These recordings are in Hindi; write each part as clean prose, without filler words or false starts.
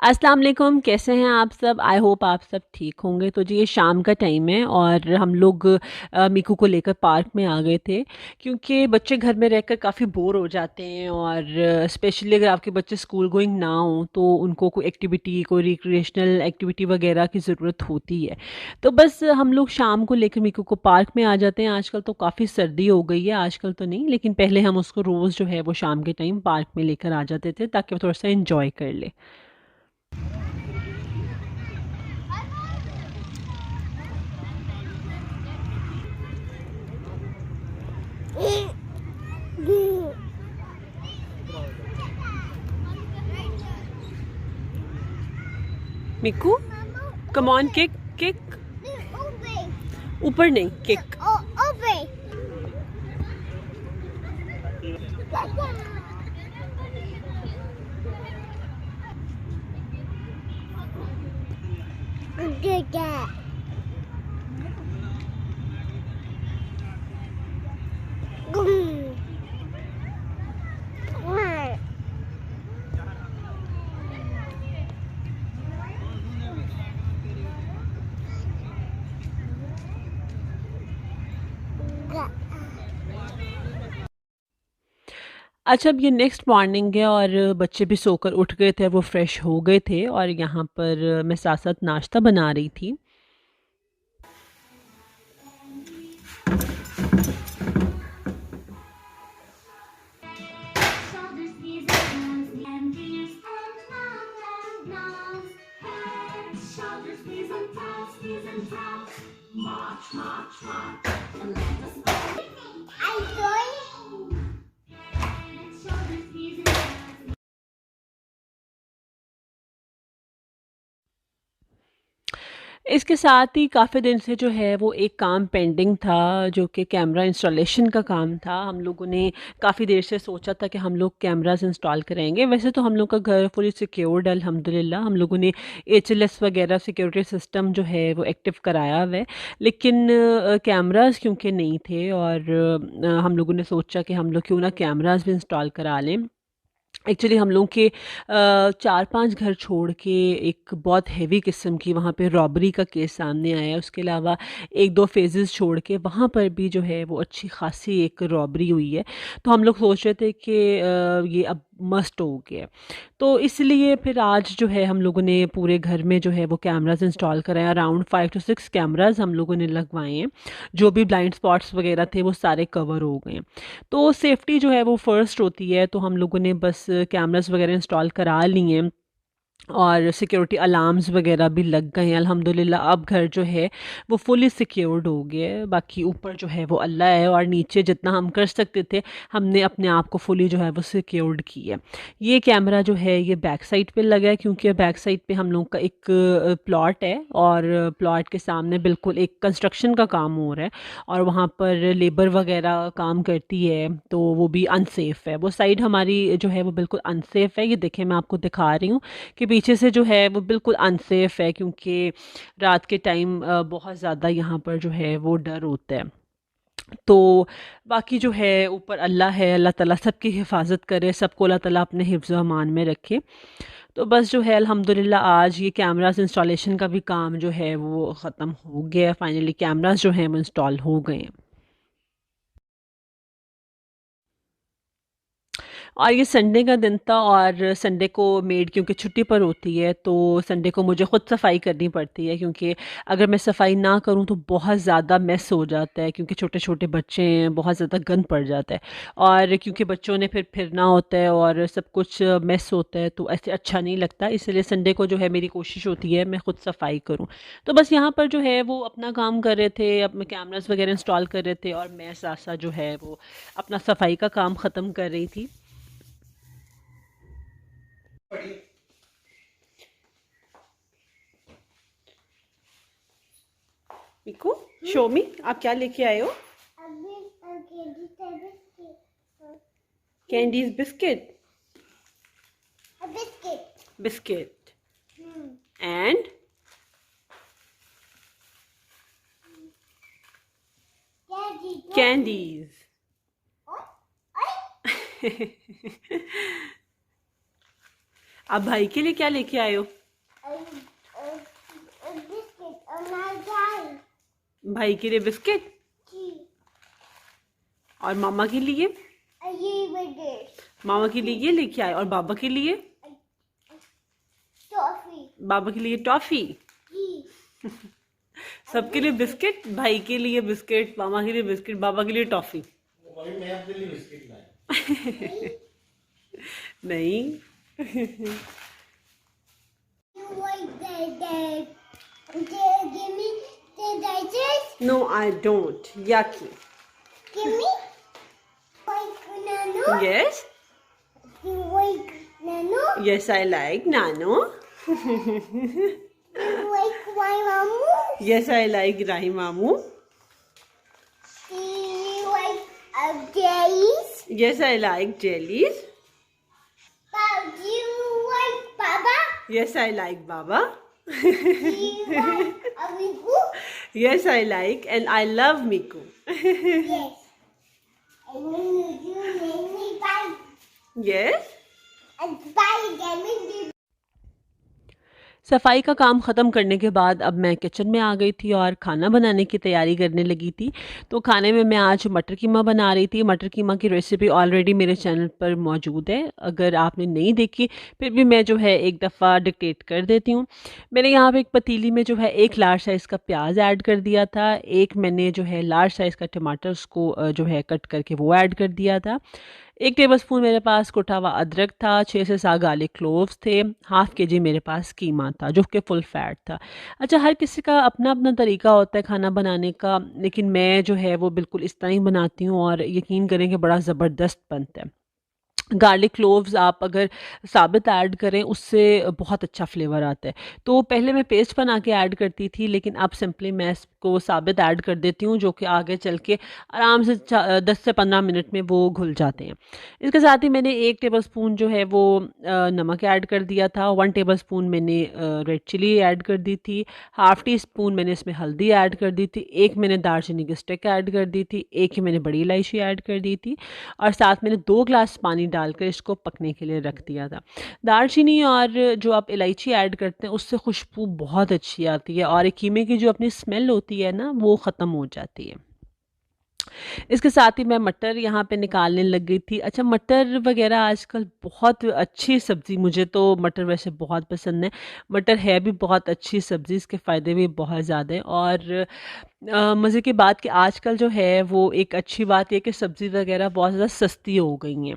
अस्सलाम वालेकुम, कैसे हैं आप सब? आई होप आप सब ठीक होंगे। तो जी ये शाम का टाइम है और हम लोग मीकू को लेकर पार्क में आ गए थे क्योंकि बच्चे घर में रहकर काफ़ी बोर हो जाते हैं और स्पेशली अगर आपके बच्चे स्कूल गोइंग ना हों तो उनको कोई एक्टिविटी, कोई रिक्रिएशनल एक्टिविटी वगैरह की ज़रूरत होती है। तो बस हम लोग शाम को लेकर मीकू को पार्क में आ जाते हैं। आजकल तो काफ़ी सर्दी हो गई है, आजकल तो नहीं, लेकिन पहले हम उसको रोज़ जो है वो शाम के टाइम पार्क में लेकर आ जाते थे ताकि वो थोड़ा सा इंजॉय कर ले। Mikku, come on, kick kick. ऊपर नहीं, किक। अच्छा, अब ये नेक्स्ट मॉर्निंग है और बच्चे भी सोकर उठ गए थे, वो फ्रेश हो गए थे और यहाँ पर मैं साथ साथ नाश्ता बना रही थी। इसके साथ ही काफ़ी दिन से जो है वो एक काम पेंडिंग था, जो कि कैमरा इंस्टॉलेशन का काम था। हम लोगों ने काफ़ी देर से सोचा था कि हम लोग कैमरास इंस्टॉल कराएंगे। वैसे तो हम लोग का घर फुली सिक्योर्ड है अल्हम्दुलिल्लाह। हम लोगों ने एचएलएस वगैरह सिक्योरिटी सिस्टम जो है वो एक्टिव कराया हुआ है, लेकिन कैमरास क्योंकि नहीं थे और हम लोगों ने सोचा कि हम लोग क्यों ना कैमरास भी इंस्टॉल करा लें। एक्चुअली हम लोग के 4-5 घर छोड़ के एक बहुत हेवी किस्म की वहाँ पे रॉबरी का केस सामने आया है। उसके अलावा 1-2 फ़ेज़ेस छोड़ के वहाँ पर भी जो है वो अच्छी ख़ासी एक रॉबरी हुई है। तो हम लोग सोच रहे थे कि ये अब मस्ट हो गया है। तो इसलिए फिर आज जो है हम लोगों ने पूरे घर में जो है वो कैमराज़ इंस्टॉल कराए। अराउंड 5 टू 6 कैमराज़ हम लोगों ने लगवाए हैं। जो भी ब्लाइंड स्पॉट्स वग़ैरह थे वो सारे कवर हो गए हैं। तो सेफ्टी जो है वो फ़र्स्ट होती है, तो हम लोगों ने बस कैमरास वगैरह इंस्टॉल करा लिए हैं और सिक्योरिटी अलार्म्स वगैरह भी लग गए हैं अल्हम्दुलिल्लाह। अब घर जो है वो फुली सिक्योर्ड हो गया है। बाकी ऊपर जो है वो अल्लाह है और नीचे जितना हम कर सकते थे हमने अपने आप को फुली जो है वो सिक्योर्ड की है। ये कैमरा जो है ये बैक साइड पे लगा है क्योंकि बैक साइड पे हम लोग का एक प्लॉट है और प्लॉट के सामने बिल्कुल एक कंस्ट्रक्शन का काम हो रहा है और वहाँ पर लेबर वगैरह काम करती है, तो वो भी अनसेफ़ है। वो साइड हमारी जो है वो बिल्कुल अनसेफ़ है। ये देखें, मैं आपको दिखा रही हूँ कि पीछे से जो है वो बिल्कुल अनसेफ है क्योंकि रात के टाइम बहुत ज़्यादा यहाँ पर जो है वो डर होता है। तो बाकी जो है ऊपर अल्लाह है, अल्लाह ताला सबकी हिफाजत करे, सबको अल्लाह ताला अपने हिफ्ज़ व अमान में रखे। तो बस जो है अल्हम्दुलिल्लाह आज ये कैमरास इंस्टॉलेशन का भी काम जो है वो ख़त्म हो गया। फाइनली कैमरास जो हैं वो इंस्टॉल हो गए हैं। और ये संडे का दिन था और संडे को मेड क्योंकि छुट्टी पर होती है तो संडे को मुझे खुद सफाई करनी पड़ती है क्योंकि अगर मैं सफाई ना करूँ तो बहुत ज़्यादा मेस हो जाता है क्योंकि छोटे छोटे बच्चे हैं, बहुत ज़्यादा गंद पड़ जाता है। और क्योंकि बच्चों ने फिर फिरना होता है और सब कुछ मेस होता है तो ऐसे अच्छा नहीं लगता, इसलिए संडे को जो है मेरी कोशिश होती है मैं खुद सफाई करूँ। तो बस यहाँ पर जो है वो अपना काम कर रहे थे, अपने कैमरास वगैरह इंस्टॉल कर रहे थे और मैं साथ साथ जो है वो अपना सफाई का काम ख़त्म कर रही थी। मिकू, शो मी, आप क्या लेके आए हो? Candies, biscuit. Biscuit and candies. आप भाई के लिए क्या लेके आए हो? बिस्किट और चाय। भाई के लिए बिस्किट जी। और मामा के लिए? ये बर्थडे मामा के लिए ये लेके आए और बाबा के लिए? टॉफी। बाबा के लिए टॉफी। जी। सबके लिए बिस्किट, भाई के लिए बिस्किट, मामा के लिए बिस्किट, बाबा के लिए टॉफी। भाई मैं अपने लिए बिस्किट लाया। नहीं। You like that? Give me the digest. No, I don't. Yucky. Give me. Like nano. Yes. You like nano. Yes, I like Nano. You like my mamu. Yes, I like Rahi Mamu. You like jellies. Yes, I like jellies. But you like Baba. Yes, I like Baba. You like Amigu. Yes, I like and I love Miku. Yes. And then you make me buy. Yes. And buy them. सफाई का काम ख़त्म करने के बाद अब मैं किचन में आ गई थी और खाना बनाने की तैयारी करने लगी थी। तो खाने में मैं आज मटर कीमा बना रही थी। मटर कीमा की रेसिपी ऑलरेडी मेरे चैनल पर मौजूद है, अगर आपने नहीं देखी फिर भी मैं जो है एक दफ़ा डिक्टेट कर देती हूँ। मैंने यहाँ पे एक पतीली में जो है 1 लार्ज साइज़ का प्याज ऐड कर दिया था, एक मैंने जो है लार्ज साइज़ का टमाटर उसको जो है कट करके वो ऐड कर दिया था। 1 टेबलस्पून मेरे पास कुटा हुआ अदरक था, 6 से 7 गार्लिक क्लोव्स थे, हाफ़ केजी मेरे पास कीमा था जो कि फुल फैट था। अच्छा, हर किसी का अपना अपना तरीका होता है खाना बनाने का, लेकिन मैं जो है वो बिल्कुल इस तरह ही बनाती हूँ और यकीन करें कि बड़ा ज़बरदस्त बनता है। गार्लिक क्लोव्स आप अगर साबित ऐड करें उससे बहुत अच्छा फ्लेवर आता है। तो पहले मैं पेस्ट बना के ऐड करती थी, लेकिन अब सिंपली मैं इसको साबित ऐड कर देती हूँ, जो कि आगे चल के आराम से 10 से 15 मिनट में वो घुल जाते हैं। इसके साथ ही मैंने 1 टेबलस्पून जो है वो नमक ऐड कर दिया था, 1 टेबलस्पून मैंने रेड चिली ऐड कर दी थी, हाफ़ टी स्पून मैंने इसमें हल्दी ऐड कर दी थी, 1 मैंने दालचीनी की स्टिक ऐड कर दी थी, 1 ही मैंने बड़ी इलायची ऐड कर दी थी और साथ मैंने 2 ग्लास पानी डालकर इसको पकने के लिए रख दिया था। दालचीनी और जो आप इलायची ऐड करते हैं उससे खुशबू बहुत अच्छी आती है और कीमे की जो अपनी स्मेल होती है ना वो ख़त्म हो जाती है। इसके साथ ही मैं मटर यहाँ पे निकालने लग गई थी। अच्छा, मटर वग़ैरह आजकल बहुत अच्छी सब्ज़ी, मुझे तो मटर वैसे बहुत पसंद है। मटर है भी बहुत अच्छी सब्ज़ी, इसके फ़ायदे भी बहुत ज़्यादा हैं और मज़े की बात कि आजकल जो है वो एक अच्छी बात ये है कि सब्ज़ी वग़ैरह बहुत ज़्यादा सस्ती हो गई हैं।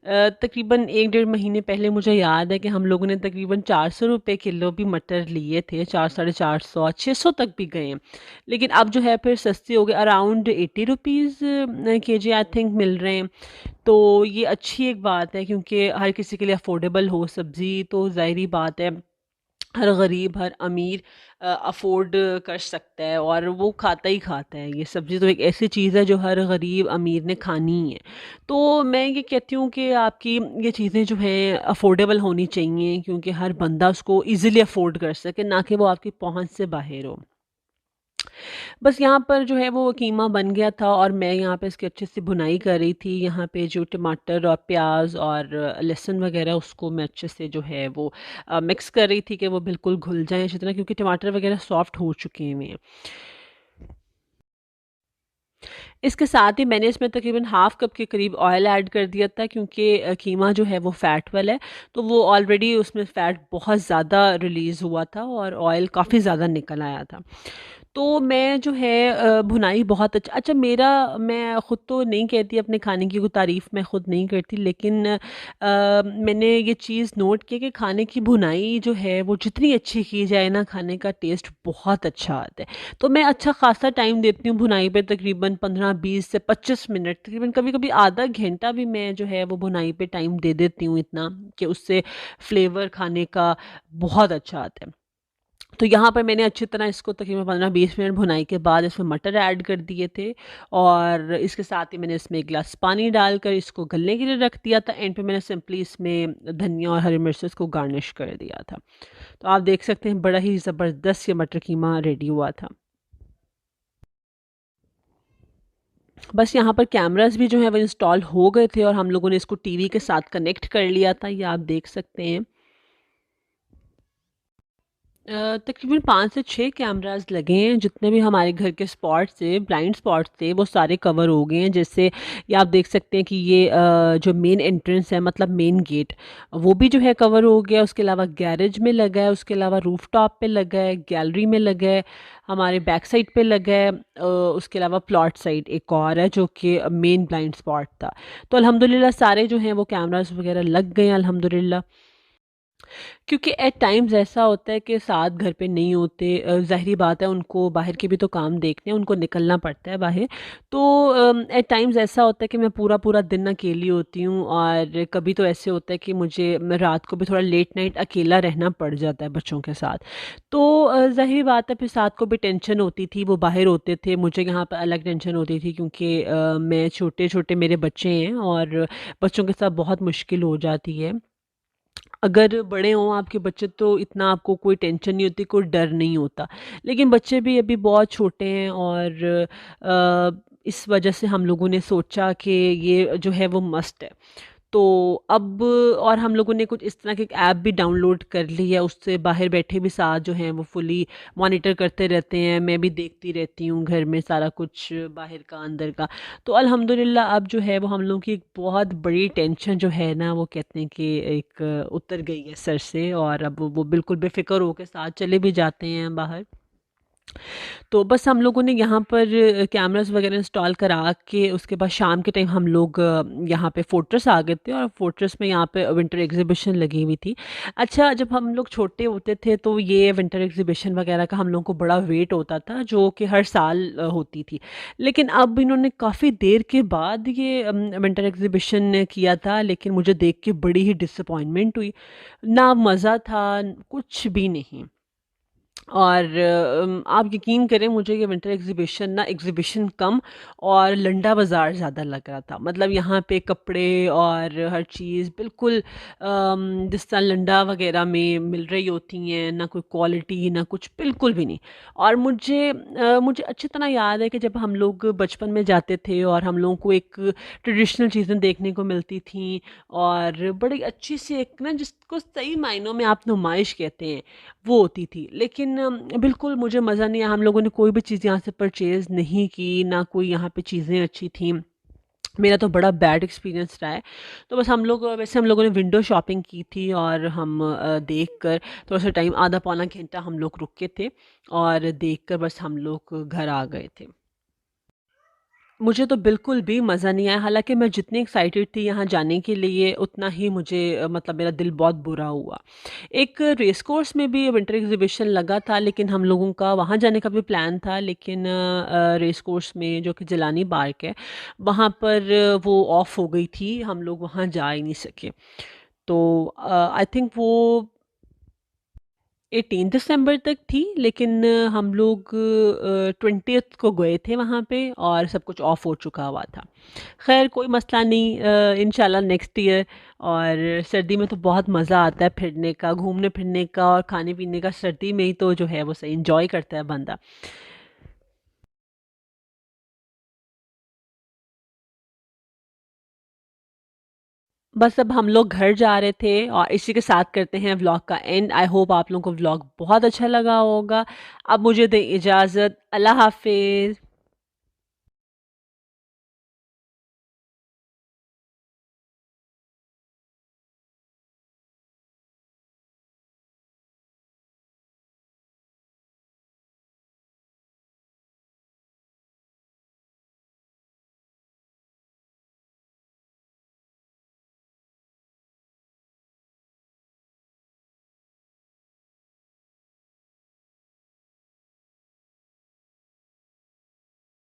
तकरीबन 1 डेढ़ महीने पहले मुझे याद है कि हम लोगों ने तकरीबन 400 रुपए किलो भी मटर लिए थे, 4 साढ़े 400 600 तक भी गए हैं। लेकिन अब जो है फिर सस्ती हो गई, around 80 rupees KG I think मिल रहे हैं। तो ये अच्छी एक बात है क्योंकि हर किसी के लिए अफोर्डेबल हो सब्ज़ी, तो ज़ाहिरी बात है हर गरीब हर अमीर अफोर्ड कर सकता है और वो खाता ही खाता है। ये सब्ज़ी तो एक ऐसी चीज़ है जो हर गरीब अमीर ने खानी ही है। तो मैं ये कहती हूँ कि आपकी ये चीज़ें जो हैं अफोर्डेबल होनी चाहिए, क्योंकि हर बंदा उसको ईज़िली अफोर्ड कर सके, ना कि वो आपकी पहुँच से बाहर हो। बस यहाँ पर जो है वो कीमा बन गया था और मैं यहाँ पे इसकी अच्छे से भुनाई कर रही थी। यहाँ पे जो टमाटर और प्याज और लहसुन वगैरह उसको मैं अच्छे से जो है वो मिक्स कर रही थी कि वो बिल्कुल घुल जाएँ अच्छी तरह, क्योंकि टमाटर वगैरह सॉफ्ट हो चुके हुए हैं। इसके साथ ही मैंने इसमें तकरीबन हाफ़ कप के करीब ऑयल ऐड कर दिया था, क्योंकि कीमा जो है वो फ़ैट वाला है, तो वो ऑलरेडी उसमें फ़ैट बहुत ज़्यादा रिलीज़ हुआ था और ऑयल काफ़ी ज़्यादा निकल आया था। तो मैं जो है भुनाई बहुत अच्छा मेरा, मैं ख़ुद तो नहीं कहती अपने खाने की कोई तारीफ़ मैं ख़ुद नहीं करती, लेकिन मैंने ये चीज़ नोट की कि खाने की भुनाई जो है वो जितनी अच्छी की जाए ना, खाने का टेस्ट बहुत अच्छा आता है। तो मैं अच्छा ख़ासा टाइम देती हूँ भुनाई पे, तकरीबन 15-20 से 25 मिनट, तकरीबन कभी-कभी आधा घंटा भी मैं जो है वो भुनाई पे टाइम दे देती हूँ, इतना कि उससे फ्लेवर खाने का बहुत अच्छा आता है। तो यहाँ पर मैंने अच्छी तरह इसको तकरीबन 15-20 मिनट भुनाई के बाद इसमें मटर ऐड कर दिए थे और इसके साथ ही मैंने इसमें 1 गिलास पानी डालकर इसको गलने के लिए रख दिया था। एंड पे मैंने सिंपली इसमें धनिया और हरी मिर्च इसको गार्निश कर दिया था। तो आप देख सकते हैं बड़ा ही ज़बरदस्त ये मटर कीमा रेडी हुआ था। बस यहाँ पर कैमरास भी जो है वो इंस्टॉल हो गए थे और हम लोगों ने इसको टीवी के साथ कनेक्ट कर लिया था, ये आप देख सकते हैं। तकरीबन 5 से 6 कैमरास लगे हैं। जितने भी हमारे घर के स्पॉट्स थे, ब्लाइंड स्पॉट्स थे, वो सारे कवर हो गए हैं। जैसे ये आप देख सकते हैं कि ये जो मेन एंट्रेंस है, मतलब मेन गेट, वो भी जो है कवर हो गया। उसके अलावा गैरेज में लगा है, उसके अलावा रूफ टॉप पे लगा है, गैलरी में लगा है, हमारे बैक साइड पे लगा है। उसके अलावा प्लॉट साइड एक और है जो कि मेन ब्लाइंड स्पॉट था। तो अल्हम्दुलिल्लाह सारे जो हैं वो कैमरास वगैरह लग गए हैं अल्हम्दुलिल्लाह। क्योंकि एट टाइम्स ऐसा होता है कि साथ घर पे नहीं होते, ज़ाहिरी बात है उनको बाहर के भी तो काम देखने हैं, उनको निकलना पड़ता है बाहर। तो एट टाइम्स ऐसा होता है कि मैं पूरा पूरा दिन अकेली होती हूँ, और कभी तो ऐसे होता है कि मैं रात को भी थोड़ा लेट नाइट अकेला रहना पड़ जाता है बच्चों के साथ। तो ज़ाहिरी बात है फिर साथ को भी टेंशन होती थी, वो बाहर होते थे, मुझे यहाँ पर अलग टेंशन होती थी क्योंकि मैं छोटे छोटे मेरे बच्चे हैं और बच्चों के साथ बहुत मुश्किल हो जाती है। अगर बड़े हों आपके बच्चे तो इतना आपको कोई टेंशन नहीं होती, कोई डर नहीं होता। लेकिन बच्चे भी अभी बहुत छोटे हैं, और इस वजह से हम लोगों ने सोचा कि ये जो है वो मस्ट है। तो अब और हम लोगों ने कुछ इस तरह की एक ऐप भी डाउनलोड कर ली है, उससे बाहर बैठे भी साथ जो हैं वो फुली मॉनिटर करते रहते हैं। मैं भी देखती रहती हूँ घर में सारा कुछ, बाहर का अंदर का। तो अल्हम्दुलिल्लाह अब जो है वो हम लोगों की एक बहुत बड़ी टेंशन जो है ना, वो कहते हैं कि एक उतर गई है सर से, और अब वो बिल्कुल बेफिक्र होकर साथ चले भी जाते हैं बाहर। तो बस हम लोगों ने यहाँ पर कैमरास वगैरह इंस्टॉल करा के उसके बाद शाम के टाइम हम लोग यहाँ पे फोर्ट्रेस आ गए थे, और फोर्ट्रेस में यहाँ पे विंटर एग्जीबिशन लगी हुई थी। अच्छा, जब हम लोग छोटे होते थे तो ये विंटर एग्जीबिशन वगैरह का हम लोगों को बड़ा वेट होता था, जो कि हर साल होती थी। लेकिन अब इन्होंने काफ़ी देर के बाद ये विंटर एग्जीबिशन किया था, लेकिन मुझे देख के बड़ी ही डिसअपॉइंटमेंट हुई। ना मज़ा था, कुछ भी नहीं। और आप यकीन करें, मुझे ये विंटर एग्जीबिशन ना एग्जीबिशन कम और लंडा बाज़ार ज़्यादा लग रहा था। मतलब यहाँ पे कपड़े और हर चीज़ बिल्कुल जिस तरह लंडा वगैरह में मिल रही होती हैं, ना कोई क्वालिटी ना कुछ, बिल्कुल भी नहीं। और मुझे अच्छी तरह याद है कि जब हम लोग बचपन में जाते थे और हम लोगों को एक ट्रेडिशनल चीज़ें देखने को मिलती थी, और बड़ी अच्छी सी एक ना जिसको सही मायनों में आप नुमाइश कहते हैं, वो होती थी। लेकिन बिल्कुल मुझे मज़ा नहीं आया। हम लोगों ने कोई भी चीज़ यहाँ से परचेज़ नहीं की, ना कोई यहाँ पे चीज़ें अच्छी थीं। मेरा तो बड़ा बैड एक्सपीरियंस रहा है। तो बस हम लोग वैसे हम लोगों ने विंडो शॉपिंग की थी, और हम देख कर थोड़ा सा टाइम, आधा पौना घंटा हम लोग रुके थे, और देख कर बस हम लोग घर आ गए थे। मुझे तो बिल्कुल भी मज़ा नहीं आया। हालाँकि मैं जितनी एक्साइटेड थी यहाँ जाने के लिए, उतना ही मुझे मतलब मेरा दिल बहुत बुरा हुआ। एक रेस कोर्स में भी विंटर एग्ज़िबिशन लगा था, लेकिन हम लोगों का वहाँ जाने का भी प्लान था, लेकिन रेस कोर्स में जो कि जिलानी पार्क है, वहाँ पर वो ऑफ हो गई थी, हम लोग वहाँ जा ही नहीं सके। तो आई थिंक वो 18 दिसंबर तक थी, लेकिन हम लोग 20th को गए थे वहाँ पे, और सब कुछ ऑफ हो चुका हुआ था। खैर कोई मसला नहीं, इंशाल्लाह नेक्स्ट ईयर। और सर्दी में तो बहुत मज़ा आता है फिरने का, घूमने फिरने का और खाने पीने का। सर्दी में ही तो जो है वो सही इंजॉय करता है बंदा। बस अब हम लोग घर जा रहे थे, और इसी के साथ करते हैं व्लॉग का एंड। आई होप आप लोगों को व्लॉग बहुत अच्छा लगा होगा। अब मुझे दें इजाज़त, अल्लाह हाफिज़।